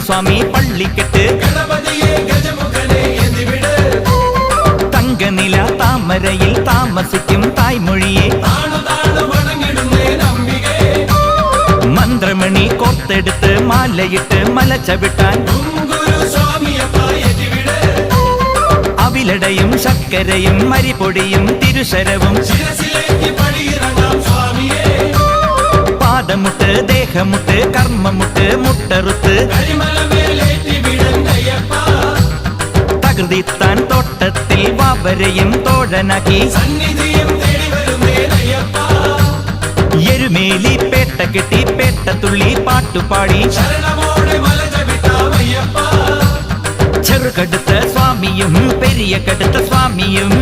സ്വാമി പള്ളിക്കെട്ട് തങ്കനില താമരയിൽ താമസിക്കും തായ്മൊഴിയെ മന്ത്രമണി കോർത്തെടുത്ത് മാലയിട്ട് മല ചവിട്ടാൻ അവിലടയും ശർക്കരയും മരിപൊടിയും തിരുശരവും പാദമുട്ട് ദേഹമുട്ട് കർമ്മമുട്ട് മുട്ടറുത്ത് തകൃതിത്താൻ തോട്ടത്തിൽ വാവരെയും തോഴനാക്കി എരുമേലി പേട്ട കെട്ടി പേട്ടത്തുള്ളി പാട്ടുപാടി ചെറുകടുത്ത സ്വാമിയും പെരിയ കടുത്ത സ്വാമിയും